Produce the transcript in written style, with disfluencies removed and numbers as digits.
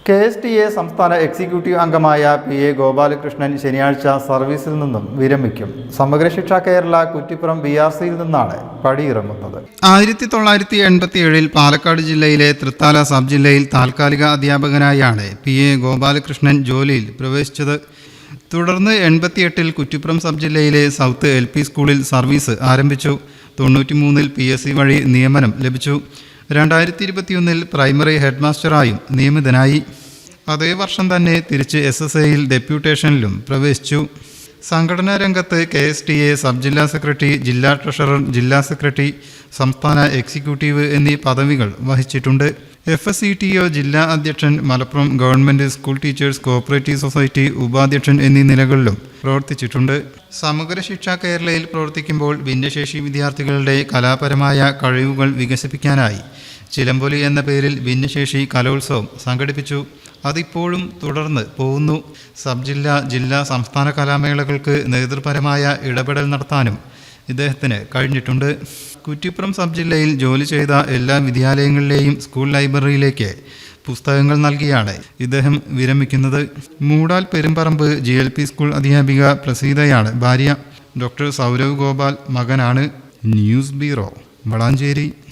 KSTA സംസ്ഥാന executive അംഗമായ PA Gopalakrishnan ശനിയാഴ്ച സർവീസിൽ നിന്നും വിരമിക്കും. സമഗ്ര ശിക്ഷ കേരള കുറ്റിപ്പുറം BRCയിൽ നിന്നാണ് പടിയിറങ്ങുന്നത്. 1987 പാലക്കാട് ജില്ലയിലെ തൃത്താല സബ് ജില്ലയിൽ താൽക്കാലിക അധ്യാപകനായാണ് PA ഗോപാലകൃഷ്ണൻ ജോലിയിൽ പ്രവേശിച്ചത്. തുടർന്ന് 88 കുറ്റിപ്പുറം സബ് ജില്ലയിലെ സൗത്ത് LP സ്കൂളിൽ സർവീസ് ആരംഭിച്ചു. 93 PSC വഴി നിയമനം ലഭിച്ചു. 2021 പ്രൈമറി ഹെഡ് മാസ്റ്ററായും നിയമിതനായി. അതേ വർഷം തന്നെ തിരിച്ച് SSAയിൽ ഡെപ്യൂട്ടേഷനിലും പ്രവേശിച്ചു. സംഘടനാ രംഗത്ത് KSTA സബ് ജില്ലാ സെക്രട്ടറി, ജില്ലാ ട്രഷറർ, ജില്ലാ സെക്രട്ടറി, സംസ്ഥാന എക്സിക്യൂട്ടീവ് എന്നീ പദവികൾ വഹിച്ചിട്ടുണ്ട്. FSCTO ജില്ലാ അധ്യക്ഷൻ, Malappuram government school teachers cooperative society ഉപാധ്യക്ഷൻ എന്നീ നിലകളിലും പ്രവർത്തിച്ചിട്ടുണ്ട്. സമഗ്ര ശിക്ഷ കേരളയിൽ പ്രവർത്തിക്കുമ്പോൾ ഭിന്നശേഷി വിദ്യാർത്ഥികളുടെ കലാപരമായ കഴിവുകൾ വികസിപ്പിക്കാനായി ചിലമ്പൊലി എന്ന പേരിൽ ഭിന്നശേഷി കലോത്സവം സംഘടിപ്പിച്ചു. അതിപ്പോഴും തുടർന്ന് പോകുന്നു. സബ് ജില്ലാ, ജില്ലാ, സംസ്ഥാന കലാമേളകൾക്ക് നേതൃപരമായ ഇടപെടൽ നടത്താനും ഇദ്ദേഹത്തിന് കഴിഞ്ഞിട്ടുണ്ട്. കുറ്റിപ്പുറം സബ് ജില്ലയിൽ ജോലി ചെയ്ത എല്ലാ വിദ്യാലയങ്ങളിലെയും സ്കൂൾ ലൈബ്രറിയിലേക്ക് പുസ്തകങ്ങൾ നൽകിയാണ് ഇദ്ദേഹം വിരമിക്കുന്നത്. മൂടാൽ പെരുമ്പറമ്പ് GLP സ്കൂൾ അധ്യാപിക പ്രസീതയാണ് ഭാര്യ. ഡോക്ടർ സൗരവ് ഗോപാൽ മകനാണ്. News bureau, Valanchery.